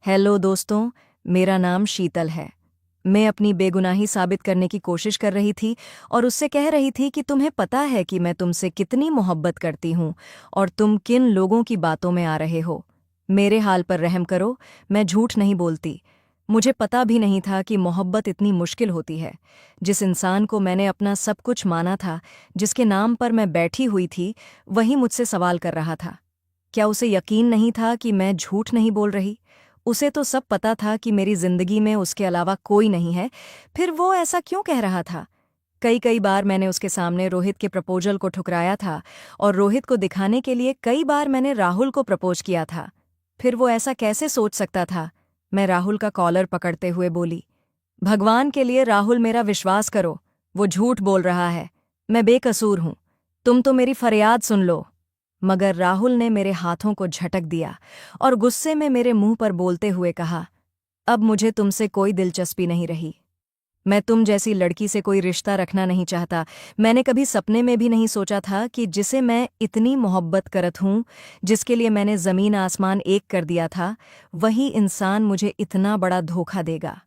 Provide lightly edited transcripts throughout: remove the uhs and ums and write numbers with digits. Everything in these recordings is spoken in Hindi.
हेलो दोस्तों। मेरा नाम शीतल है। मैं अपनी बेगुनाही साबित करने की कोशिश कर रही थी और उससे कह रही थी कि तुम्हें पता है कि मैं तुमसे कितनी मोहब्बत करती हूँ और तुम किन लोगों की बातों में आ रहे हो। मेरे हाल पर रहम करो। मैं झूठ नहीं बोलती। मुझे पता भी नहीं था कि मोहब्बत इतनी मुश्किल होती है। जिस इंसान को मैंने अपना सब कुछ माना था, जिसके नाम पर मैं बैठी हुई थी, वही मुझसे सवाल कर रहा था। क्या उसे यकीन नहीं था कि मैं झूठ नहीं बोल रही? उसे तो सब पता था कि मेरी जिंदगी में उसके अलावा कोई नहीं है, फिर वो ऐसा क्यों कह रहा था? कई कई बार मैंने उसके सामने रोहित के प्रपोजल को ठुकराया था और रोहित को दिखाने के लिए कई बार मैंने राहुल को प्रपोज किया था। फिर वो ऐसा कैसे सोच सकता था? मैं राहुल का कॉलर पकड़ते हुए बोली, भगवान के लिए राहुल, मेरा विश्वास करो। वो झूठ बोल रहा है। मैं बेकसूर हूं। तुम तो मेरी फरियाद सुन लो। मगर राहुल ने मेरे हाथों को झटक दिया और गुस्से में मेरे मुंह पर बोलते हुए कहा, अब मुझे तुमसे कोई दिलचस्पी नहीं रही। मैं तुम जैसी लड़की से कोई रिश्ता रखना नहीं चाहता। मैंने कभी सपने में भी नहीं सोचा था कि जिसे मैं इतनी मोहब्बत करत हूं, जिसके लिए मैंने जमीन आसमान एक कर दिया था, वही इंसान मुझे इतना बड़ा धोखा देगा।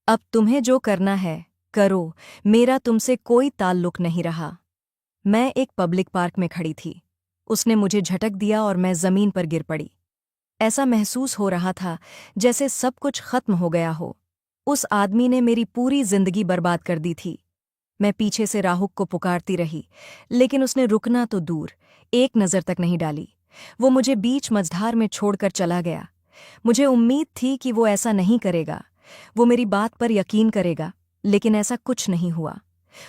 अब तुम्हें जो करना है करो। मेरा तुमसे कोई ताल्लुक नहीं रहा। मैं एक पब्लिक पार्क में खड़ी थी। उसने मुझे झटक दिया और मैं जमीन पर गिर पड़ी। ऐसा महसूस हो रहा था जैसे सब कुछ खत्म हो गया हो। उस आदमी ने मेरी पूरी जिंदगी बर्बाद कर दी थी। मैं पीछे से राहुल को पुकारती रही, लेकिन उसने रुकना तो दूर, एक नज़र तक नहीं डाली। वो मुझे बीच मझधार में छोड़कर चला गया। मुझे उम्मीद थी कि वो ऐसा नहीं करेगा। वो मेरी बात पर यकीन करेगा, लेकिन ऐसा कुछ नहीं हुआ।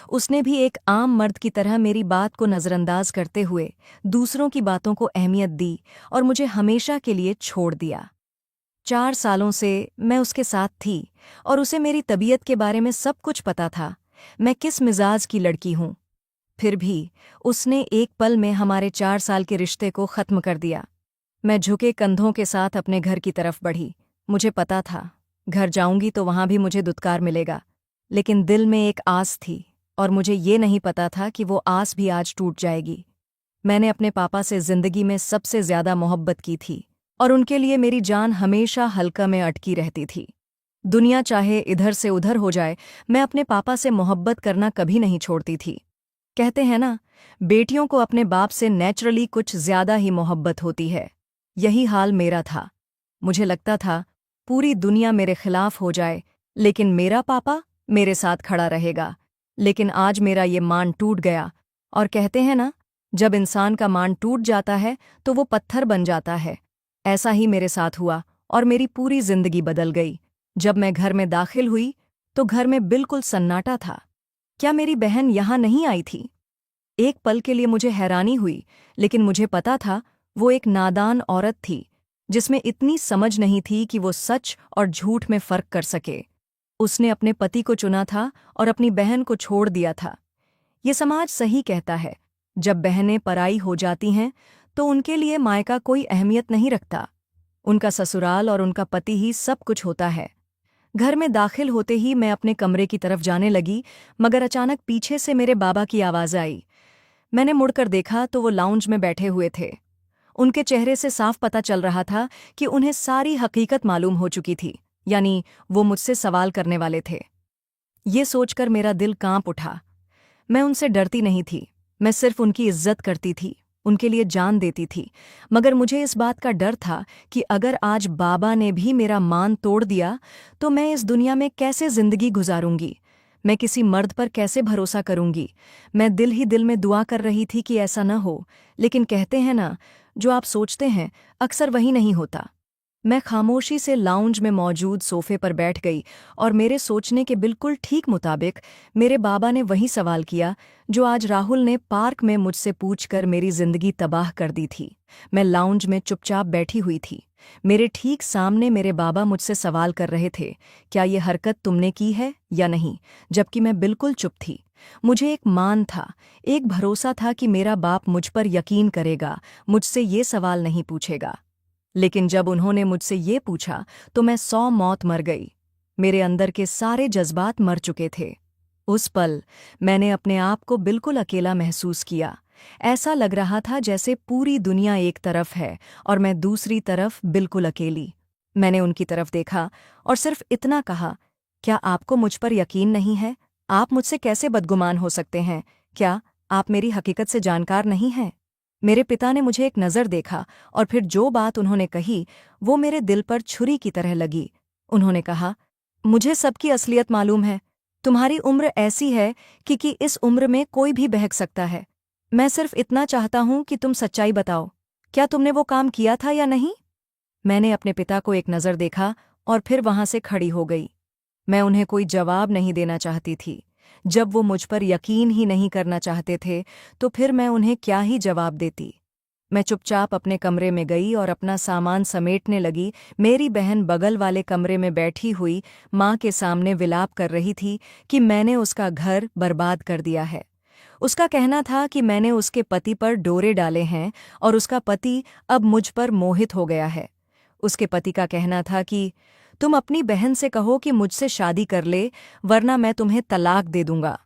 उसने भी एक आम मर्द की तरह मेरी बात को नज़रअंदाज करते हुए दूसरों की बातों को अहमियत दी और मुझे हमेशा के लिए छोड़ दिया। 4 सालों से मैं उसके साथ थी और उसे मेरी तबीयत के बारे में सब कुछ पता था। मैं किस मिजाज की लड़की हूँ। फिर भी उसने एक पल में हमारे 4 साल के रिश्ते को ख़त्म कर दिया। मैं झुके कंधों के साथ अपने घर की तरफ बढ़ी। मुझे पता था, घर जाऊंगी तो वहां भी मुझे दुत्कार मिलेगा, लेकिन दिल में एक आस थी और मुझे ये नहीं पता था कि वो आस भी आज टूट जाएगी। मैंने अपने पापा से जिंदगी में सबसे ज्यादा मोहब्बत की थी और उनके लिए मेरी जान हमेशा हल्का में अटकी रहती थी। दुनिया चाहे इधर से उधर हो जाए, मैं अपने पापा से मोहब्बत करना कभी नहीं छोड़ती थी। कहते हैं ना, बेटियों को अपने बाप से नेचुरली कुछ ज्यादा ही मोहब्बत होती है। यही हाल मेरा था। मुझे लगता था पूरी दुनिया मेरे खिलाफ हो जाए, लेकिन मेरा पापा मेरे साथ खड़ा रहेगा। लेकिन आज मेरा ये मान टूट गया। और कहते हैं ना, जब इंसान का मान टूट जाता है तो वो पत्थर बन जाता है। ऐसा ही मेरे साथ हुआ और मेरी पूरी जिंदगी बदल गई। जब मैं घर में दाखिल हुई तो घर में बिल्कुल सन्नाटा था। क्या मेरी बहन यहाँ नहीं आई थी? एक पल के लिए मुझे हैरानी हुई, लेकिन मुझे पता था वो एक नादान औरत थी जिसमें इतनी समझ नहीं थी कि वो सच और झूठ में फर्क कर सके। उसने अपने पति को चुना था और अपनी बहन को छोड़ दिया था। ये समाज सही कहता है, जब बहनें पराई हो जाती हैं तो उनके लिए मायका कोई अहमियत नहीं रखता। उनका ससुराल और उनका पति ही सब कुछ होता है। घर में दाखिल होते ही मैं अपने कमरे की तरफ जाने लगी, मगर अचानक पीछे से मेरे बाबा की आवाज़ आई। मैंने मुड़कर देखा तो वो लाउंज में बैठे हुए थे। उनके चेहरे से साफ पता चल रहा था कि उन्हें सारी हकीकत मालूम हो चुकी थी, यानी वो मुझसे सवाल करने वाले थे। ये सोचकर मेरा दिल कांप उठा। मैं उनसे डरती नहीं थी, मैं सिर्फ उनकी इज्जत करती थी, उनके लिए जान देती थी। मगर मुझे इस बात का डर था कि अगर आज बाबा ने भी मेरा मान तोड़ दिया तो मैं इस दुनिया में कैसे जिंदगी गुजारूंगी। मैं किसी मर्द पर कैसे भरोसा करूंगी। मैं दिल ही दिल में दुआ कर रही थी कि ऐसा न हो, लेकिन कहते हैं ना, जो आप सोचते हैं अक्सर वही नहीं होता। मैं खामोशी से लाउंज में मौजूद सोफे पर बैठ गई और मेरे सोचने के बिल्कुल ठीक मुताबिक मेरे बाबा ने वही सवाल किया जो आज राहुल ने पार्क में मुझसे पूछकर मेरी जिंदगी तबाह कर दी थी। मैं लाउंज में चुपचाप बैठी हुई थी। मेरे ठीक सामने मेरे बाबा मुझसे सवाल कर रहे थे, क्या ये हरकत तुमने की है या नहीं, जबकि मैं बिल्कुल चुप थी। मुझे एक मान था, एक भरोसा था कि मेरा बाप मुझ पर यकीन करेगा, मुझसे ये सवाल नहीं पूछेगा। लेकिन जब उन्होंने मुझसे ये पूछा तो मैं 100 मौत मर गई। मेरे अंदर के सारे जज्बात मर चुके थे। उस पल मैंने अपने आप को बिल्कुल अकेला महसूस किया। ऐसा लग रहा था जैसे पूरी दुनिया एक तरफ है और मैं दूसरी तरफ बिल्कुल अकेली। मैंने उनकी तरफ देखा और सिर्फ इतना कहा, क्या आपको मुझ पर यकीन नहीं है? आप मुझसे कैसे बदगुमान हो सकते हैं? क्या आप मेरी हकीकत से जानकार नहीं हैं? मेरे पिता ने मुझे एक नज़र देखा और फिर जो बात उन्होंने कही वो मेरे दिल पर छुरी की तरह लगी। उन्होंने कहा, मुझे सबकी असलियत मालूम है। तुम्हारी उम्र ऐसी है कि इस उम्र में कोई भी बहक सकता है। मैं सिर्फ इतना चाहता हूं कि तुम सच्चाई बताओ। क्या तुमने वो काम किया था या नहीं? मैंने अपने पिता को एक नज़र देखा और फिर वहां से खड़ी हो गई। मैं उन्हें कोई जवाब नहीं देना चाहती थी। जब वो मुझ पर यकीन ही नहीं करना चाहते थे तो फिर मैं उन्हें क्या ही जवाब देती। मैं चुपचाप अपने कमरे में गई और अपना सामान समेटने लगी। मेरी बहन बगल वाले कमरे में बैठी हुई माँ के सामने विलाप कर रही थी कि मैंने उसका घर बर्बाद कर दिया है। उसका कहना था कि मैंने उसके पति पर डोरे डाले हैं और उसका पति अब मुझ पर मोहित हो गया है। उसके पति का कहना था कि तुम अपनी बहन से कहो कि मुझसे शादी कर ले, वरना मैं तुम्हें तलाक दे दूंगा।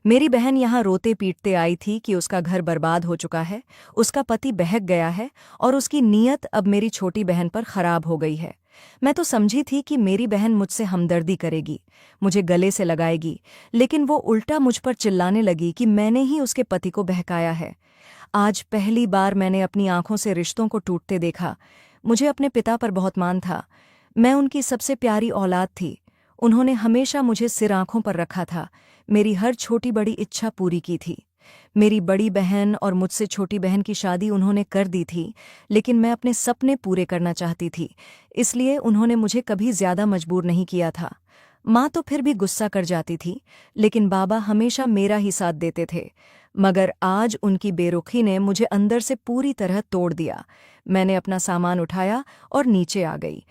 मेरी बहन यहाँ रोते पीटते आई थी कि उसका घर बर्बाद हो चुका है, उसका पति बहक गया है और उसकी नीयत अब मेरी छोटी बहन पर खराब हो गई है। मैं तो समझी थी कि मेरी बहन मुझसे हमदर्दी करेगी, मुझे गले से लगाएगी, लेकिन वो उल्टा मुझ पर चिल्लाने लगी कि मैंने ही उसके पति को बहकाया है। आज पहली बार मैंने अपनी आंखों से रिश्तों को टूटते देखा। मुझे अपने पिता पर बहुत मान था। मैं उनकी सबसे प्यारी औलाद थी। उन्होंने हमेशा मुझे सिर आंखों पर रखा था, मेरी हर छोटी बड़ी इच्छा पूरी की थी। मेरी बड़ी बहन और मुझसे छोटी बहन की शादी उन्होंने कर दी थी, लेकिन मैं अपने सपने पूरे करना चाहती थी, इसलिए उन्होंने मुझे कभी ज्यादा मजबूर नहीं किया था। माँ तो फिर भी गुस्सा कर जाती थी, लेकिन बाबा हमेशा मेरा ही साथ देते थे। मगर आज उनकी बेरुखी ने मुझे अंदर से पूरी तरह तोड़ दिया। मैंने अपना सामान उठाया और नीचे आ गई।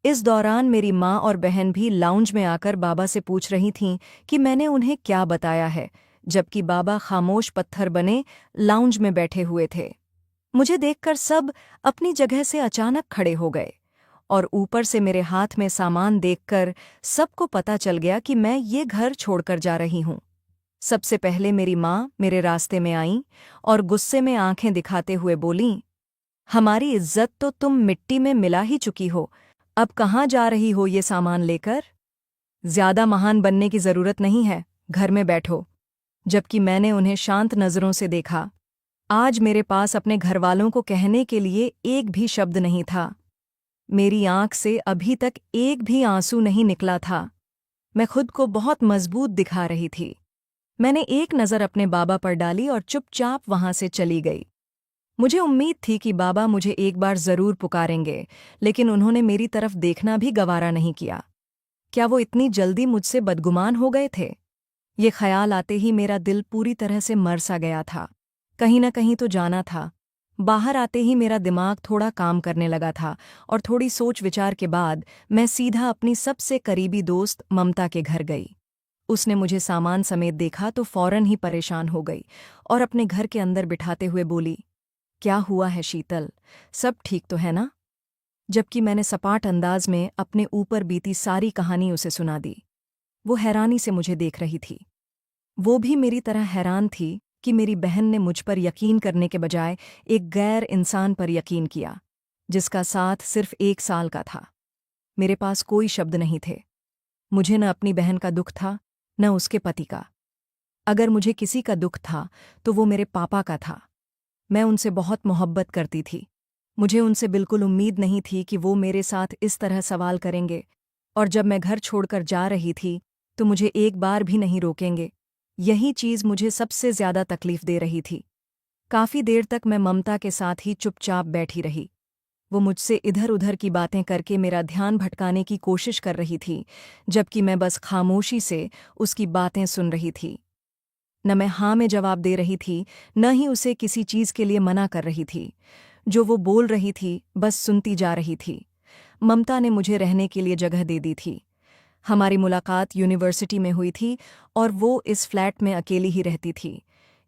इस दौरान मेरी माँ और बहन भी लाउंज में आकर बाबा से पूछ रही थीं कि मैंने उन्हें क्या बताया है, जबकि बाबा खामोश पत्थर बने लाउंज में बैठे हुए थे। मुझे देखकर सब अपनी जगह से अचानक खड़े हो गए और ऊपर से मेरे हाथ में सामान देखकर सबको पता चल गया कि मैं ये घर छोड़कर जा रही हूँ। सबसे पहले मेरी माँ मेरे रास्ते में आईं और गुस्से में आंखें दिखाते हुए बोलीं, हमारी इज्जत तो तुम मिट्टी में मिला ही चुकी हो, अब कहाँ जा रही हो ये सामान लेकर? ज्यादा महान बनने की जरूरत नहीं है, घर में बैठो। जबकि मैंने उन्हें शांत नजरों से देखा। आज मेरे पास अपने घरवालों को कहने के लिए एक भी शब्द नहीं था। मेरी आंख से अभी तक एक भी आंसू नहीं निकला था। मैं खुद को बहुत मजबूत दिखा रही थी। मैंने एक नज़र अपने बाबा पर डाली और चुपचाप वहां से चली गई। मुझे उम्मीद थी कि बाबा मुझे एक बार जरूर पुकारेंगे, लेकिन उन्होंने मेरी तरफ देखना भी गवारा नहीं किया। क्या वो इतनी जल्दी मुझसे बदगुमान हो गए थे? ये ख्याल आते ही मेरा दिल पूरी तरह से मर सा गया था। कहीं न कहीं तो जाना था। बाहर आते ही मेरा दिमाग थोड़ा काम करने लगा था और थोड़ी सोच विचार के बाद मैं सीधा अपनी सबसे करीबी दोस्त ममता के घर गई। उसने मुझे सामान समेत देखा तो फौरन ही परेशान हो गई और अपने घर के अंदर बिठाते हुए बोली, क्या हुआ है शीतल, सब ठीक तो है ना? जबकि मैंने सपाट अंदाज में अपने ऊपर बीती सारी कहानी उसे सुना दी। वो हैरानी से मुझे देख रही थी। वो भी मेरी तरह हैरान थी कि मेरी बहन ने मुझ पर यकीन करने के बजाय एक गैर इंसान पर यकीन किया, जिसका साथ सिर्फ 1 साल का था। मेरे पास कोई शब्द नहीं थे। मुझे न अपनी बहन का दुख था, न उसके पति का। अगर मुझे किसी का दुख था तो वो मेरे पापा का था। मैं उनसे बहुत मोहब्बत करती थी। मुझे उनसे बिल्कुल उम्मीद नहीं थी कि वो मेरे साथ इस तरह सवाल करेंगे, और जब मैं घर छोड़कर जा रही थी तो मुझे एक बार भी नहीं रोकेंगे। यही चीज़ मुझे सबसे ज्यादा तकलीफ दे रही थी। काफी देर तक मैं ममता के साथ ही चुपचाप बैठी रही। वो मुझसे इधर उधर की बातें करके मेरा ध्यान भटकाने की कोशिश कर रही थी, जबकि मैं बस खामोशी से उसकी बातें सुन रही थी। न मैं हाँ में जवाब दे रही थी, न ही उसे किसी चीज़ के लिए मना कर रही थी। जो वो बोल रही थी बस सुनती जा रही थी। ममता ने मुझे रहने के लिए जगह दे दी थी। हमारी मुलाकात यूनिवर्सिटी में हुई थी और वो इस फ्लैट में अकेली ही रहती थी।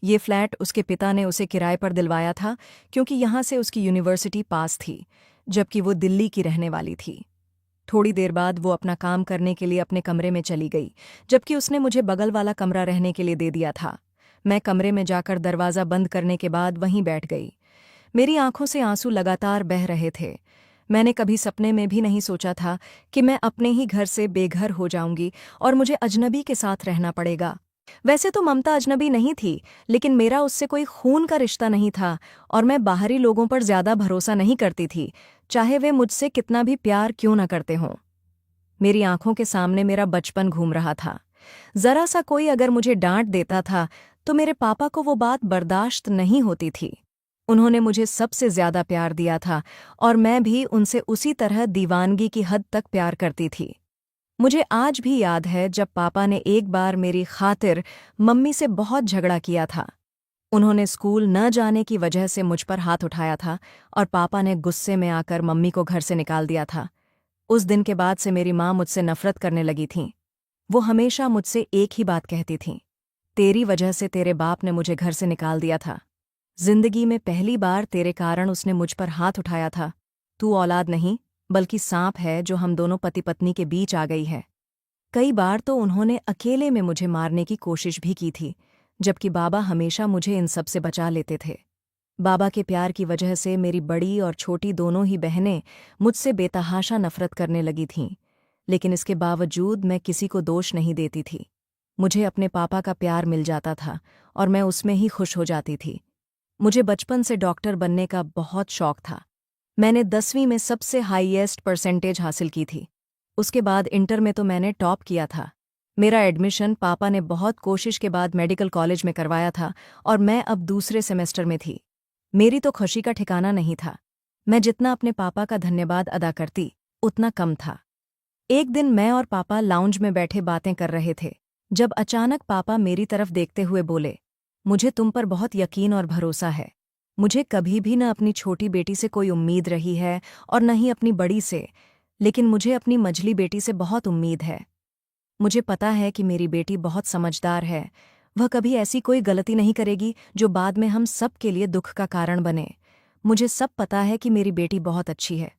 ये फ्लैट उसके पिता ने उसे किराए पर दिलवाया था, क्योंकि यहाँ से उसकी यूनिवर्सिटी पास थी, जबकि वो दिल्ली की रहने वाली थी। थोड़ी देर बाद वो अपना काम करने के लिए अपने कमरे में चली गई, जबकि उसने मुझे बगल वाला कमरा रहने के लिए दे दिया था। मैं कमरे में जाकर दरवाज़ा बंद करने के बाद वहीं बैठ गई। मेरी आंखों से आंसू लगातार बह रहे थे। मैंने कभी सपने में भी नहीं सोचा था कि मैं अपने ही घर से बेघर हो जाऊंगी और मुझे अजनबी के साथ रहना पड़ेगा। वैसे तो ममता अजनबी नहीं थी, लेकिन मेरा उससे कोई खून का रिश्ता नहीं था और मैं बाहरी लोगों पर ज्यादा भरोसा नहीं करती थी, चाहे वे मुझसे कितना भी प्यार क्यों न करते हों। मेरी आंखों के सामने मेरा बचपन घूम रहा था। जरा सा कोई अगर मुझे डांट देता था तो मेरे पापा को वो बात बर्दाश्त नहीं होती थी। उन्होंने मुझे सबसे ज्यादा प्यार दिया था और मैं भी उनसे उसी तरह दीवानगी की हद तक प्यार करती थी। मुझे आज भी याद है जब पापा ने एक बार मेरी खातिर मम्मी से बहुत झगड़ा किया था। उन्होंने स्कूल न जाने की वजह से मुझ पर हाथ उठाया था और पापा ने गुस्से में आकर मम्मी को घर से निकाल दिया था। उस दिन के बाद से मेरी माँ मुझसे नफरत करने लगी थीं। वो हमेशा मुझसे एक ही बात कहती थीं, तेरी वजह से तेरे बाप ने मुझे घर से निकाल दिया था। जिंदगी में पहली बार तेरे कारण उसने मुझ पर हाथ उठाया था। तू औलाद नहीं, बल्कि सांप है जो हम दोनों पति पत्नी के बीच आ गई है। कई बार तो उन्होंने अकेले में मुझे मारने की कोशिश भी की थी, जबकि बाबा हमेशा मुझे इन सब से बचा लेते थे। बाबा के प्यार की वजह से मेरी बड़ी और छोटी दोनों ही बहनें मुझसे बेतहाशा नफरत करने लगी थीं, लेकिन इसके बावजूद मैं किसी को दोष नहीं देती थी। मुझे अपने पापा का प्यार मिल जाता था और मैं उसमें ही खुश हो जाती थी। मुझे बचपन से डॉक्टर बनने का बहुत शौक था। मैंने 10वीं में सबसे हाईएस्ट परसेंटेज हासिल की थी। उसके बाद इंटर में तो मैंने टॉप किया था। मेरा एडमिशन पापा ने बहुत कोशिश के बाद मेडिकल कॉलेज में करवाया था और मैं अब दूसरे सेमेस्टर में थी। मेरी तो खुशी का ठिकाना नहीं था। मैं जितना अपने पापा का धन्यवाद अदा करती, उतना कम था। एक दिन मैं और पापा लाउंज में बैठे बातें कर रहे थे, जब अचानक पापा मेरी तरफ देखते हुए बोले, मुझे तुम पर बहुत यकीन और भरोसा है। मुझे कभी भी न अपनी छोटी बेटी से कोई उम्मीद रही है और न ही अपनी बड़ी से, लेकिन मुझे अपनी मझली बेटी से बहुत उम्मीद है। मुझे पता है कि मेरी बेटी बहुत समझदार है। वह कभी ऐसी कोई गलती नहीं करेगी जो बाद में हम सब के लिए दुख का कारण बने। मुझे सब पता है कि मेरी बेटी बहुत अच्छी है।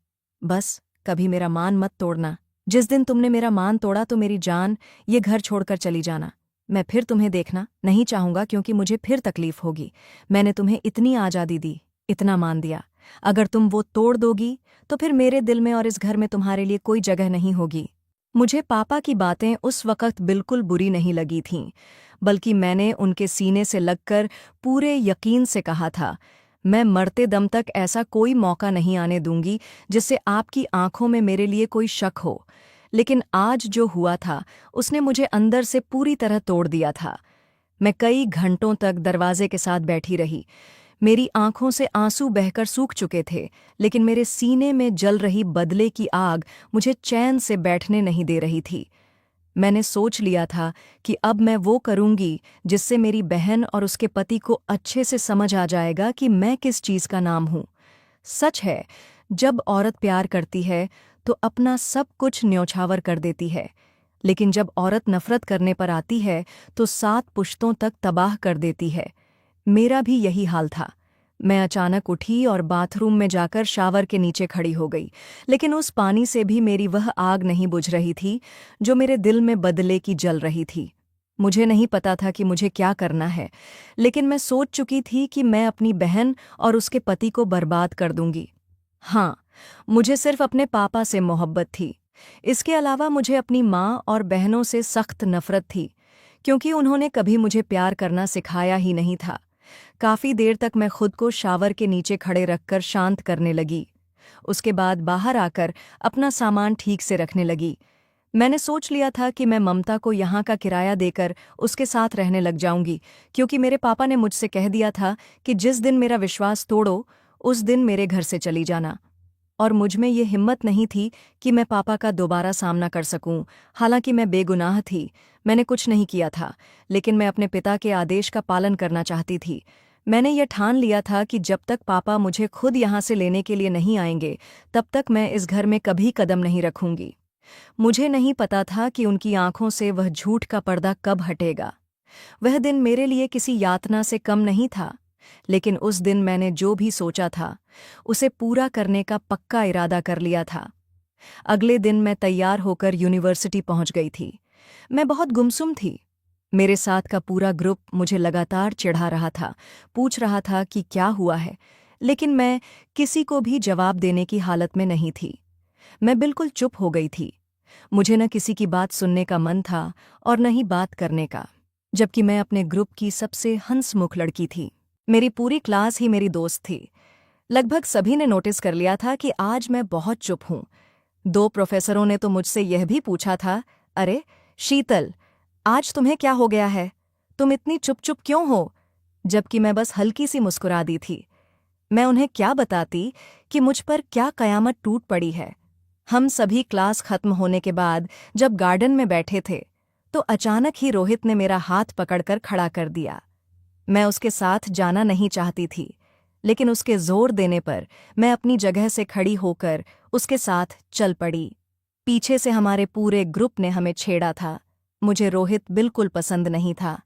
बस कभी मेरा मान मत तोड़ना। जिस दिन तुमने मेरा मान तोड़ा तो मेरी जान, ये घर छोड़कर चली जाना। मैं फिर तुम्हें देखना नहीं चाहूंगा, क्योंकि मुझे फिर तकलीफ होगी। मैंने तुम्हें इतनी आज़ादी दी, इतना मान दिया। अगर तुम वो तोड़ दोगी तो फिर मेरे दिल में और इस घर में तुम्हारे लिए कोई जगह नहीं होगी। मुझे पापा की बातें उस वक़्त बिल्कुल बुरी नहीं लगी थीं, बल्कि मैंने उनके सीने से लगकर पूरे यकीन से कहा था, मैं मरते दम तक ऐसा कोई मौका नहीं आने दूंगी जिससे आपकी आंखों में मेरे लिए कोई शक हो। लेकिन आज जो हुआ था उसने मुझे अंदर से पूरी तरह तोड़ दिया था। मैं कई घंटों तक दरवाजे के साथ बैठी रही। मेरी आंखों से आंसू बहकर सूख चुके थे, लेकिन मेरे सीने में जल रही बदले की आग मुझे चैन से बैठने नहीं दे रही थी। मैंने सोच लिया था कि अब मैं वो करूंगी जिससे मेरी बहन और उसके पति को अच्छे से समझ आ जाएगा कि मैं किस चीज़ का नाम हूँ। सच है, जब औरत प्यार करती है तो अपना सब कुछ न्यौछावर कर देती है, लेकिन जब औरत नफरत करने पर आती है तो 7 पुश्तों तक तबाह कर देती है। मेरा भी यही हाल था। मैं अचानक उठी और बाथरूम में जाकर शावर के नीचे खड़ी हो गई, लेकिन उस पानी से भी मेरी वह आग नहीं बुझ रही थी जो मेरे दिल में बदले की जल रही थी। मुझे नहीं पता था कि मुझे क्या करना है, लेकिन मैं सोच चुकी थी कि मैं अपनी बहन और उसके पति को बर्बाद कर दूंगी। हाँ, मुझे सिर्फ अपने पापा से मोहब्बत थी। इसके अलावा मुझे अपनी माँ और बहनों से सख्त नफरत थी, क्योंकि उन्होंने कभी मुझे प्यार करना सिखाया ही नहीं था। काफी देर तक मैं खुद को शावर के नीचे खड़े रखकर शांत करने लगी। उसके बाद बाहर आकर अपना सामान ठीक से रखने लगी। मैंने सोच लिया था कि मैं ममता को यहाँ का किराया देकर उसके साथ रहने लग जाऊंगी, क्योंकि मेरे पापा ने मुझसे कह दिया था कि जिस दिन मेरा विश्वास तोड़ो, उस दिन मेरे घर से चली जाना। और मुझ में ये हिम्मत नहीं थी कि मैं पापा का दोबारा सामना कर सकूं। हालांकि मैं बेगुनाह थी, मैंने कुछ नहीं किया था, लेकिन मैं अपने पिता के आदेश का पालन करना चाहती थी। मैंने यह ठान लिया था कि जब तक पापा मुझे खुद यहाँ से लेने के लिए नहीं आएंगे, तब तक मैं इस घर में कभी कदम नहीं रखूंगी। मुझे नहीं पता था कि उनकी आंखों से वह झूठ का पर्दा कब हटेगा। वह दिन मेरे लिए किसी यातना से कम नहीं था, लेकिन उस दिन मैंने जो भी सोचा था उसे पूरा करने का पक्का इरादा कर लिया था। अगले दिन मैं तैयार होकर यूनिवर्सिटी पहुंच गई थी। मैं बहुत गुमसुम थी। मेरे साथ का पूरा ग्रुप मुझे लगातार चिढ़ा रहा था, पूछ रहा था कि क्या हुआ है, लेकिन मैं किसी को भी जवाब देने की हालत में नहीं थी। मैं बिल्कुल चुप हो गई थी। मुझे न किसी की बात सुनने का मन था और न ही बात करने का, जबकि मैं अपने ग्रुप की सबसे हंसमुख लड़की थी। मेरी पूरी क्लास ही मेरी दोस्त थी। लगभग सभी ने नोटिस कर लिया था कि आज मैं बहुत चुप हूँ। 2 प्रोफेसरों ने तो मुझसे यह भी पूछा था, अरे शीतल, आज तुम्हें क्या हो गया है? तुम इतनी चुप-चुप क्यों हो? जबकि मैं बस हल्की सी मुस्कुरा दी थी। मैं उन्हें क्या बताती कि मुझ पर क्या कयामत टूट पड़ी है। हम सभी क्लास खत्म होने के बाद जब गार्डन में बैठे थे, तो अचानक ही रोहित ने मेरा हाथ पकड़कर खड़ा कर दिया। मैं उसके साथ जाना नहीं चाहती थी, लेकिन उसके जोर देने पर मैं अपनी जगह से खड़ी होकर उसके साथ चल पड़ी। पीछे से हमारे पूरे ग्रुप ने हमें छेड़ा था। मुझे रोहित बिल्कुल पसंद नहीं था।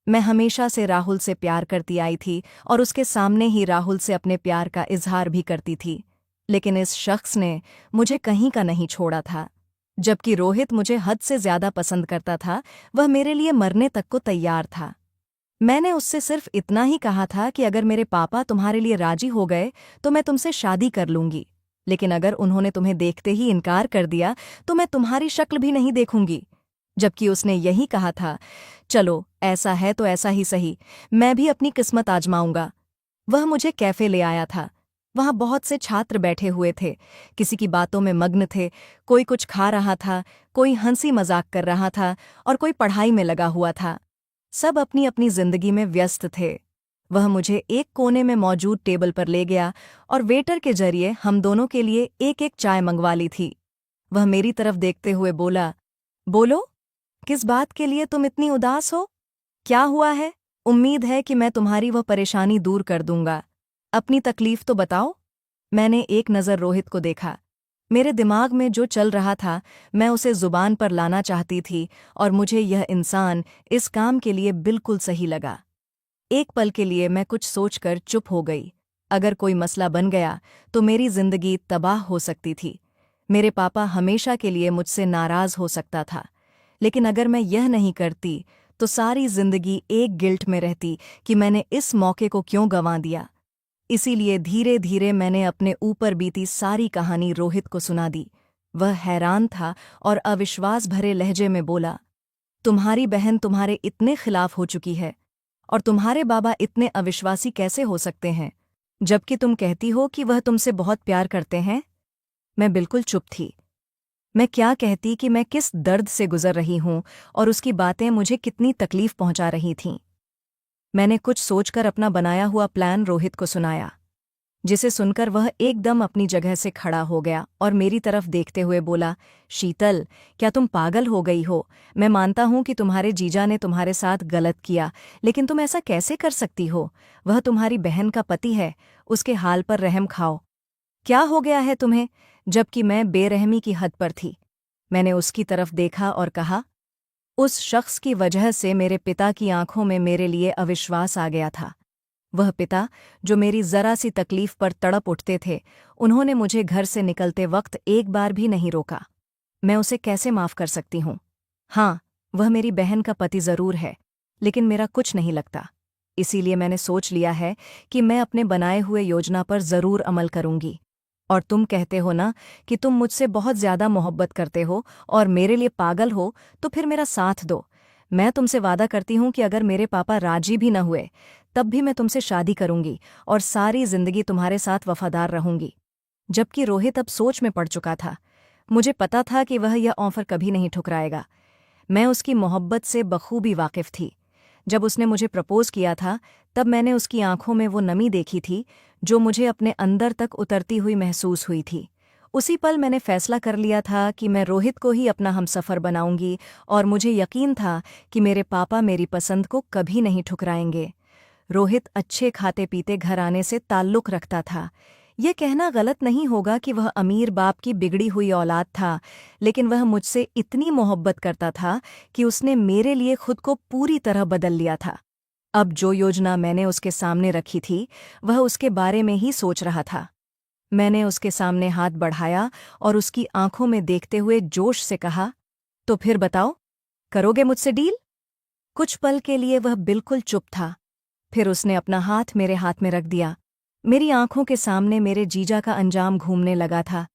मैं हमेशा से राहुल से प्यार करती आई थी और उसके सामने ही राहुल से अपने प्यार का इजहार भी करती थी। लेकिन इस शख्स ने मुझे कहीं का नहीं छोड़ा था। जबकि रोहित मुझे हद से ज्यादा पसंद करता था, वह मेरे लिए मरने तक को तैयार था। मैंने उससे सिर्फ इतना ही कहा था कि अगर मेरे पापा तुम्हारे लिए राजी हो गए तो मैं तुमसे शादी कर लूंगी, लेकिन अगर उन्होंने तुम्हें देखते ही इनकार कर दिया तो मैं तुम्हारी शक्ल भी नहीं देखूंगी। जबकि उसने यही कहा था, चलो ऐसा है तो ऐसा ही सही, मैं भी अपनी किस्मत आजमाऊंगा। वह मुझे कैफे ले आया था। वहां बहुत से छात्र बैठे हुए थे, किसी की बातों में मग्न थे। कोई कुछ खा रहा था, कोई हंसी मजाक कर रहा था और कोई पढ़ाई में लगा हुआ था। सब अपनी अपनी जिंदगी में व्यस्त थे। वह मुझे एक कोने में मौजूद टेबल पर ले गया और वेटर के जरिए हम दोनों के लिए एक एक चाय मंगवा ली थी। वह मेरी तरफ देखते हुए बोला, बोलो, किस बात के लिए तुम इतनी उदास हो? क्या हुआ है? उम्मीद है कि मैं तुम्हारी वह परेशानी दूर कर दूंगा। अपनी तकलीफ तो बताओ। मैंने एक नज़र रोहित को देखा। मेरे दिमाग में जो चल रहा था मैं उसे जुबान पर लाना चाहती थी और मुझे यह इंसान इस काम के लिए बिल्कुल सही लगा। एक पल के लिए मैं कुछ सोचकर चुप हो गई। अगर कोई मसला बन गया तो मेरी जिंदगी तबाह हो सकती थी। मेरे पापा हमेशा के लिए मुझसे नाराज हो सकता था। लेकिन अगर मैं यह नहीं करती तो सारी जिंदगी एक गिल्ट में रहती कि मैंने इस मौके को क्यों गंवा दिया। इसीलिए धीरे धीरे मैंने अपने ऊपर बीती सारी कहानी रोहित को सुना दी। वह हैरान था और अविश्वास भरे लहजे में बोला, तुम्हारी बहन तुम्हारे इतने खिलाफ हो चुकी है और तुम्हारे बाबा इतने अविश्वासी कैसे हो सकते हैं, जबकि तुम कहती हो कि वह तुमसे बहुत प्यार करते हैं? मैं बिल्कुल चुप थी। मैं क्या कहती कि मैं किस दर्द से गुजर रही हूं और उसकी बातें मुझे कितनी तकलीफ पहुंचा रही थीं। मैंने कुछ सोचकर अपना बनाया हुआ प्लान रोहित को सुनाया, जिसे सुनकर वह एकदम अपनी जगह से खड़ा हो गया और मेरी तरफ देखते हुए बोला, शीतल, क्या तुम पागल हो गई हो? मैं मानता हूं कि तुम्हारे जीजा ने तुम्हारे साथ गलत किया, लेकिन तुम ऐसा कैसे कर सकती हो? वह तुम्हारी बहन का पति है, उसके हाल पर रहम खाओ। क्या हो गया है तुम्हें? जबकि मैं बेरहमी की हद पर थी। मैंने उसकी तरफ देखा और कहा, उस शख्स की वजह से मेरे पिता की आंखों में मेरे लिए अविश्वास आ गया था। वह पिता जो मेरी जरा सी तकलीफ पर तड़प उठते थे, उन्होंने मुझे घर से निकलते वक्त एक बार भी नहीं रोका। मैं उसे कैसे माफ कर सकती हूँ? हाँ, वह मेरी बहन का पति जरूर है, लेकिन मेरा कुछ नहीं लगता। इसीलिए मैंने सोच लिया है कि मैं अपने बनाए हुए योजना पर जरूर अमल करूंगी। और तुम कहते हो ना कि तुम मुझसे बहुत ज्यादा मोहब्बत करते हो और मेरे लिए पागल हो, तो फिर मेरा साथ दो। मैं तुमसे वादा करती हूँ कि अगर मेरे पापा राजी भी न हुए तब भी मैं तुमसे शादी करूंगी और सारी जिंदगी तुम्हारे साथ वफादार रहूंगी। जबकि रोहित अब सोच में पड़ चुका था। मुझे पता था कि वह यह ऑफर कभी नहीं ठुकराएगा। मैं उसकी मोहब्बत से बखूबी वाकिफ थी। जब उसने मुझे प्रपोज किया था तब मैंने उसकी आंखों में वो नमी देखी थी जो मुझे अपने अंदर तक उतरती हुई महसूस हुई थी। उसी पल मैंने फैसला कर लिया था कि मैं रोहित को ही अपना हमसफ़र बनाऊंगी और मुझे यकीन था कि मेरे पापा मेरी पसंद को कभी नहीं ठुकराएंगे। रोहित अच्छे खाते पीते घराने से ताल्लुक़ रखता था। ये कहना गलत नहीं होगा कि वह अमीर बाप की बिगड़ी हुई औलाद था, लेकिन वह मुझसे इतनी मोहब्बत करता था कि उसने मेरे लिए खुद को पूरी तरह बदल लिया था। अब जो योजना मैंने उसके सामने रखी थी वह उसके बारे में ही सोच रहा था। मैंने उसके सामने हाथ बढ़ाया और उसकी आंखों में देखते हुए जोश से कहा, तो फिर बताओ, करोगे मुझसे डील? कुछ पल के लिए वह बिल्कुल चुप था। फिर उसने अपना हाथ मेरे हाथ में रख दिया। मेरी आंखों के सामने मेरे जीजा का अंजाम घूमने लगा था,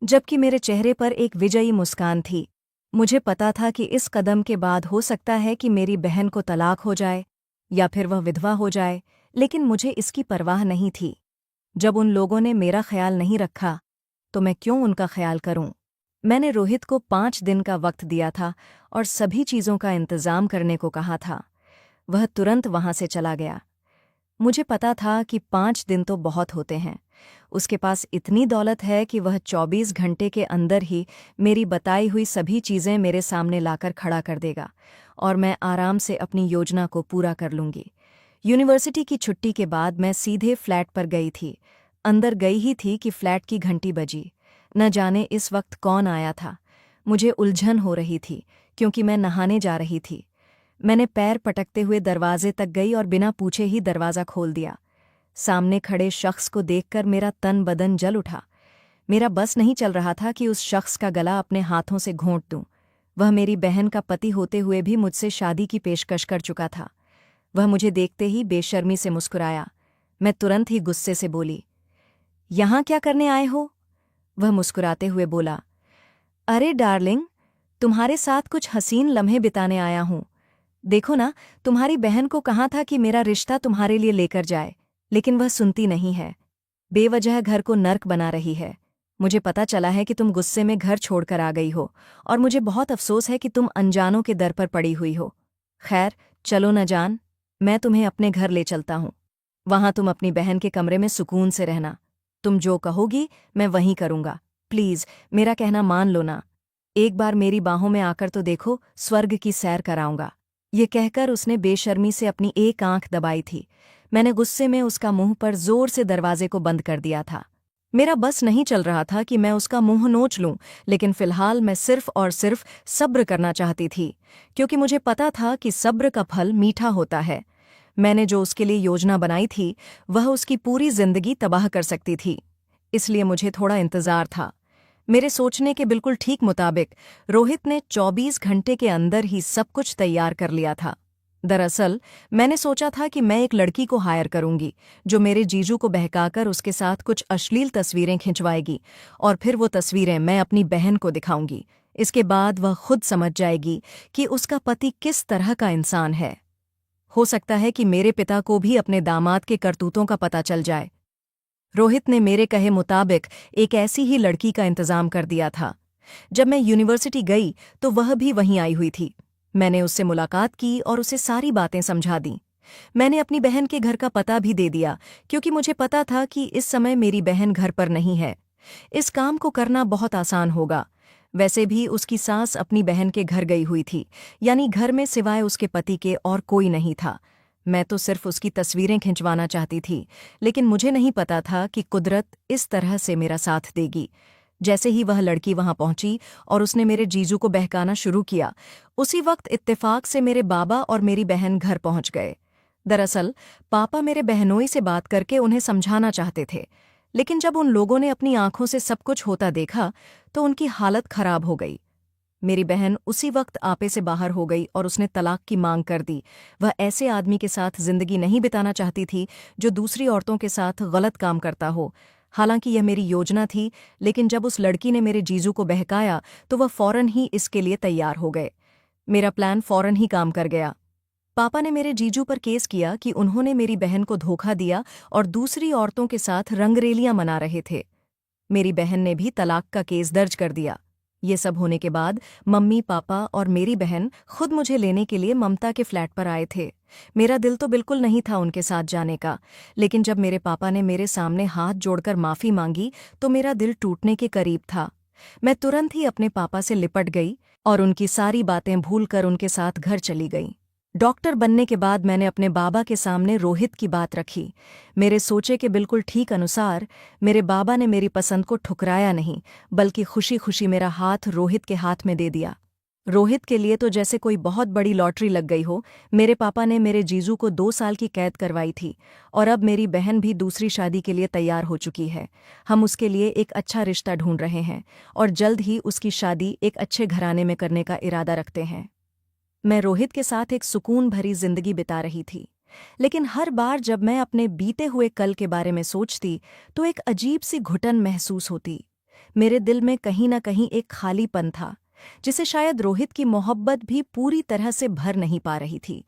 जबकि मेरे चेहरे पर एक विजयी मुस्कान थी। मुझे पता था कि इस कदम के बाद हो सकता है कि मेरी बहन को तलाक हो जाए या फिर वह विधवा हो जाए, लेकिन मुझे इसकी परवाह नहीं थी। जब उन लोगों ने मेरा ख्याल नहीं रखा, तो मैं क्यों उनका ख्याल करूं? मैंने रोहित को 5 दिन का वक्त दिया था और सभी चीज़ों का इंतज़ाम करने को कहा था। वह तुरंत वहां से चला गया। मुझे पता था कि 5 दिन तो बहुत होते हैं। उसके पास इतनी दौलत है कि वह 24 घंटे के अंदर ही मेरी बताई हुई सभी चीज़ें मेरे सामने लाकर खड़ा कर देगा और मैं आराम से अपनी योजना को पूरा कर लूंगी। यूनिवर्सिटी की छुट्टी के बाद मैं सीधे फ्लैट पर गई थी। अंदर गई ही थी कि फ्लैट की घंटी बजी। न जाने इस वक्त कौन आया था। मुझे उलझन हो रही थी क्योंकि मैं नहाने जा रही थी। मैंने पैर पटकते हुए दरवाजे तक गई और बिना पूछे ही दरवाज़ा खोल दिया। सामने खड़े शख्स को देखकर मेरा तन बदन जल उठा। मेरा बस नहीं चल रहा था कि उस शख्स का गला अपने हाथों से घोंट दूं। वह मेरी बहन का पति होते हुए भी मुझसे शादी की पेशकश कर चुका था। वह मुझे देखते ही बेशर्मी से मुस्कुराया। मैं तुरंत ही गुस्से से बोली, यहाँ क्या करने आए हो? वह मुस्कुराते हुए बोला, अरे डार्लिंग, तुम्हारे साथ कुछ हसीन लम्हे बिताने आया हूं। देखो ना, तुम्हारी बहन को कहा था कि मेरा रिश्ता तुम्हारे लिए लेकर जाए, लेकिन वह सुनती नहीं है। बेवजह घर को नर्क बना रही है। मुझे पता चला है कि तुम गुस्से में घर छोड़कर आ गई हो और मुझे बहुत अफसोस है कि तुम अनजानों के दर पर पड़ी हुई हो। खैर, चलो न जान, मैं तुम्हें अपने घर ले चलता हूँ। वहां तुम अपनी बहन के कमरे में सुकून से रहना। तुम जो कहोगी मैं वहीं करूँगा। प्लीज मेरा कहना मान लो ना। एक बार मेरी बाहों में आकर तो देखो, स्वर्ग की सैर कराऊंगा। ये कहकर उसने बेशर्मी से अपनी एक आंख दबाई थी। मैंने गुस्से में उसका मुंह पर जोर से दरवाजे को बंद कर दिया था। मेरा बस नहीं चल रहा था कि मैं उसका मुंह नोच लूं, लेकिन फिलहाल मैं सिर्फ और सिर्फ सब्र करना चाहती थी, क्योंकि मुझे पता था कि सब्र का फल मीठा होता है। मैंने जो उसके लिए योजना बनाई थी, वह उसकी पूरी जिंदगी तबाह कर सकती थी। इसलिए मुझे थोड़ा इंतजार था। मेरे सोचने के बिल्कुल ठीक मुताबिक रोहित ने 24 घंटे के अंदर ही सब कुछ तैयार कर लिया था। दरअसल मैंने सोचा था कि मैं एक लड़की को हायर करूंगी, जो मेरे जीजू को बहकाकर उसके साथ कुछ अश्लील तस्वीरें खिंचवाएगी और फिर वो तस्वीरें मैं अपनी बहन को दिखाऊंगी। इसके बाद वह खुद समझ जाएगी कि उसका पति किस तरह का इंसान है। हो सकता है कि मेरे पिता को भी अपने दामाद के करतूतों का पता चल जाए। रोहित ने मेरे कहे मुताबिक एक ऐसी ही लड़की का इंतजाम कर दिया था। जब मैं यूनिवर्सिटी गई तो वह भी वहीं आई हुई थी। मैंने उससे मुलाकात की और उसे सारी बातें समझा दी। मैंने अपनी बहन के घर का पता भी दे दिया, क्योंकि मुझे पता था कि इस समय मेरी बहन घर पर नहीं है। इस काम को करना बहुत आसान होगा। वैसे भी उसकी सास अपनी बहन के घर गई हुई थी, यानी घर में सिवाय उसके पति के और कोई नहीं था। मैं तो सिर्फ उसकी तस्वीरें खिंचवाना चाहती थी, लेकिन मुझे नहीं पता था कि कुदरत इस तरह से मेरा साथ देगी। जैसे ही वह लड़की वहां पहुंची और उसने मेरे जीजू को बहकाना शुरू किया, उसी वक्त इत्तेफाक से मेरे बाबा और मेरी बहन घर पहुंच गए। दरअसल पापा मेरे बहनोई से बात करके उन्हें समझाना चाहते थे, लेकिन जब उन लोगों ने अपनी आंखों से सब कुछ होता देखा तो उनकी हालत खराब हो गई। मेरी बहन उसी वक्त आपे से बाहर हो गई और उसने तलाक की मांग कर दी। वह ऐसे आदमी के साथ जिंदगी नहीं बिताना चाहती थी जो दूसरी औरतों के साथ गलत काम करता हो। हालांकि यह मेरी योजना थी, लेकिन जब उस लड़की ने मेरे जीजू को बहकाया तो वह फौरन ही इसके लिए तैयार हो गए। मेरा प्लान फौरन ही काम कर गया। पापा ने मेरे जीजू पर केस किया कि उन्होंने मेरी बहन को धोखा दिया और दूसरी औरतों के साथ रंगरेलियां मना रहे थे। मेरी बहन ने भी तलाक का केस दर्ज कर दिया। ये सब होने के बाद मम्मी, पापा और मेरी बहन खुद मुझे लेने के लिए ममता के फ्लैट पर आए थे। मेरा दिल तो बिल्कुल नहीं था उनके साथ जाने का, लेकिन जब मेरे पापा ने मेरे सामने हाथ जोड़कर माफ़ी मांगी तो मेरा दिल टूटने के करीब था। मैं तुरंत ही अपने पापा से लिपट गई और उनकी सारी बातें भूलकर उनके साथ घर चली गई। डॉक्टर बनने के बाद मैंने अपने बाबा के सामने रोहित की बात रखी। मेरे सोचे के बिल्कुल ठीक अनुसार मेरे बाबा ने मेरी पसंद को ठुकराया नहीं, बल्कि खुशी खुशी मेरा हाथ रोहित के हाथ में दे दिया। रोहित के लिए तो जैसे कोई बहुत बड़ी लॉटरी लग गई हो। मेरे पापा ने मेरे जीजू को 2 साल की कैद करवाई थी और अब मेरी बहन भी दूसरी शादी के लिए तैयार हो चुकी है। हम उसके लिए एक अच्छा रिश्ता ढूंढ रहे हैं और जल्द ही उसकी शादी एक अच्छे घराने में करने का इरादा रखते हैं। मैं रोहित के साथ एक सुकून भरी जिंदगी बिता रही थी। लेकिन हर बार जब मैं अपने बीते हुए कल के बारे में सोचती तो एक अजीब सी घुटन महसूस होती। मेरे दिल में कहीं न कहीं एक खालीपन था, जिसे शायद रोहित की मोहब्बत भी पूरी तरह से भर नहीं पा रही थी।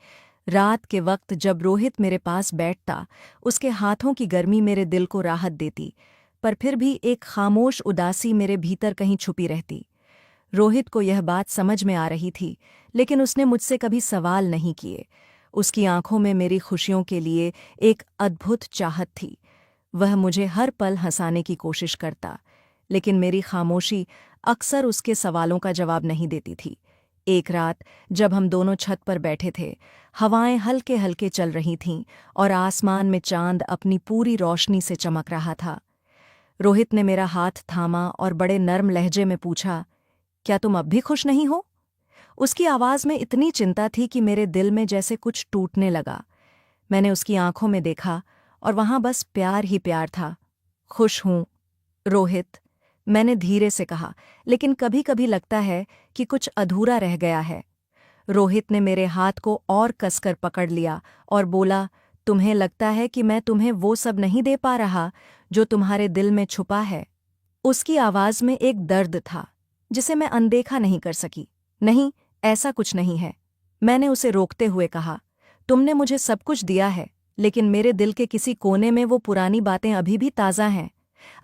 रात के वक्त जब रोहित मेरे पास बैठता, उसके हाथों की गर्मी मेरे दिल को राहत देती, पर फिर भी एक खामोश उदासी मेरे भीतर कहीं छुपी रहती। रोहित को यह बात समझ में आ रही थी, लेकिन उसने मुझसे कभी सवाल नहीं किए। उसकी आंखों में मेरी खुशियों के लिए एक अद्भुत चाहत थी। वह मुझे हर पल हंसाने की कोशिश करता, लेकिन मेरी खामोशी अक्सर उसके सवालों का जवाब नहीं देती थी। एक रात जब हम दोनों छत पर बैठे थे, हवाएं हल्के हल्के चल रही थीं और आसमान में चांद अपनी पूरी रोशनी से चमक रहा था। रोहित ने मेरा हाथ थामा और बड़े नर्म लहजे में पूछा, क्या तुम अब भी खुश नहीं हो? उसकी आवाज में इतनी चिंता थी कि मेरे दिल में जैसे कुछ टूटने लगा। मैंने उसकी आंखों में देखा और वहां बस प्यार ही प्यार था। खुश हूं, रोहित, मैंने धीरे से कहा, लेकिन कभी कभी लगता है कि कुछ अधूरा रह गया है। रोहित ने मेरे हाथ को और कसकर पकड़ लिया और बोला, तुम्हें लगता है कि मैं तुम्हें वो सब नहीं दे पा रहा जो तुम्हारे दिल में छुपा है? उसकी आवाज में एक दर्द था जिसे मैं अनदेखा नहीं कर सकी। नहीं, ऐसा कुछ नहीं है, मैंने उसे रोकते हुए कहा। तुमने मुझे सब कुछ दिया है, लेकिन मेरे दिल के किसी कोने में वो पुरानी बातें अभी भी ताज़ा हैं।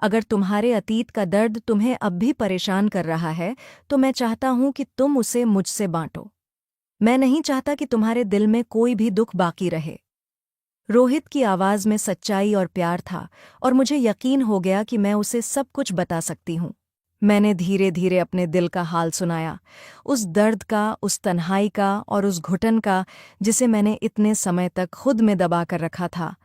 अगर तुम्हारे अतीत का दर्द तुम्हें अब भी परेशान कर रहा है, तो मैं चाहता हूं कि तुम उसे मुझसे बांटो। मैं नहीं चाहता कि तुम्हारे दिल में कोई भी दुख बाकी रहे। रोहित की आवाज में सच्चाई और प्यार था, और मुझे यकीन हो गया कि मैं उसे सब कुछ बता सकती हूँ। मैंने धीरे धीरे अपने दिल का हाल सुनाया, उस दर्द का, उस तन्हाई का और उस घुटन का जिसे मैंने इतने समय तक खुद में दबा कर रखा था।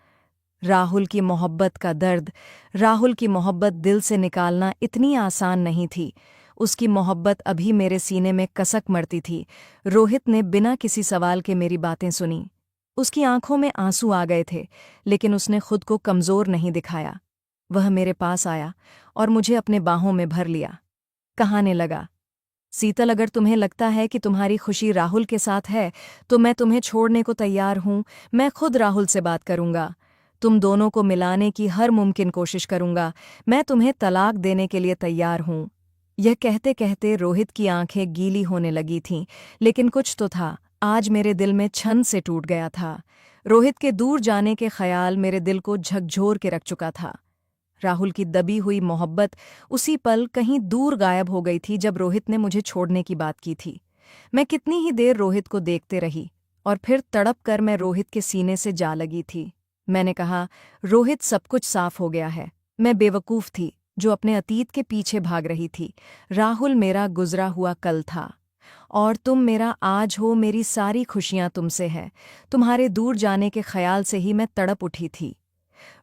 राहुल की मोहब्बत का दर्द, राहुल की मोहब्बत दिल से निकालना इतनी आसान नहीं थी। उसकी मोहब्बत अभी मेरे सीने में कसक मरती थी। रोहित ने बिना किसी सवाल के मेरी बातें सुनी। उसकी आंखों में आंसू आ गए थे, लेकिन उसने खुद को कमजोर नहीं दिखाया। वह मेरे पास आया और मुझे अपने बाहों में भर लिया। कहाने लगा, शीतल, अगर तुम्हें लगता है कि तुम्हारी खुशी राहुल के साथ है, तो मैं तुम्हें छोड़ने को तैयार हूं। मैं खुद राहुल से बात करूंगा। तुम दोनों को मिलाने की हर मुमकिन कोशिश करूंगा। मैं तुम्हें तलाक देने के लिए तैयार हूं। यह कहते कहते रोहित की आंखें गीली होने लगी थीं, लेकिन कुछ तो था, आज मेरे दिल में छन से टूट गया था। रोहित के दूर जाने के ख्याल मेरे दिल को झकझोर के रख चुका था। राहुल की दबी हुई मोहब्बत उसी पल कहीं दूर गायब हो गई थी जब रोहित ने मुझे छोड़ने की बात की थी। मैं कितनी ही देर रोहित को देखते रही, और फिर तड़प कर मैं रोहित के सीने से जा लगी थी। मैंने कहा, रोहित, सब कुछ साफ हो गया है। मैं बेवकूफ़ थी जो अपने अतीत के पीछे भाग रही थी। राहुल मेरा गुजरा हुआ कल था, और तुम मेरा आज हो। मेरी सारी खुशियां तुमसे है। तुम्हारे दूर जाने के ख्याल से ही मैं तड़प उठी थी।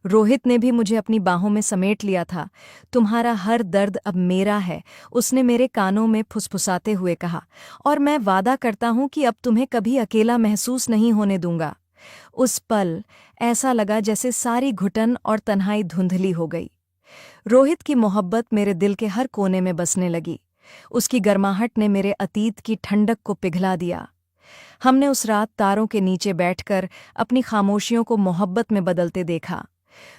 रोहित ने भी मुझे अपनी बाहों में समेट लिया था। तुम्हारा हर दर्द अब मेरा है, उसने मेरे कानों में फुसफुसाते हुए कहा, और मैं वादा करता हूं कि अब तुम्हें कभी अकेला महसूस नहीं होने दूंगा। उस पल ऐसा लगा जैसे सारी घुटन और तन्हाई धुंधली हो गई। रोहित की मोहब्बत मेरे दिल के हर कोने में बसने लगी। उसकी गर्माहट ने मेरे अतीत की ठंडक को पिघला दिया। हमने उस रात तारों के नीचे बैठकर अपनी खामोशियों को मोहब्बत में बदलते देखा।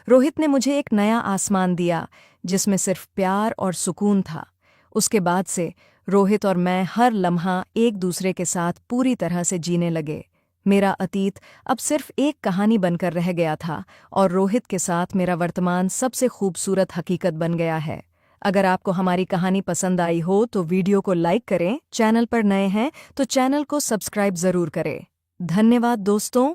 रोहित ने मुझे एक नया आसमान दिया जिसमें सिर्फ प्यार और सुकून था। उसके बाद से रोहित और मैं हर लम्हा एक दूसरे के साथ पूरी तरह से जीने लगे। मेरा अतीत अब सिर्फ एक कहानी बनकर रह गया था, और रोहित के साथ मेरा वर्तमान सबसे खूबसूरत हकीकत बन गया है। अगर आपको हमारी कहानी पसंद आई हो तो वीडियो को लाइक करें, चैनल पर नए हैं तो चैनल को सब्सक्राइब जरूर करें। धन्यवाद दोस्तों।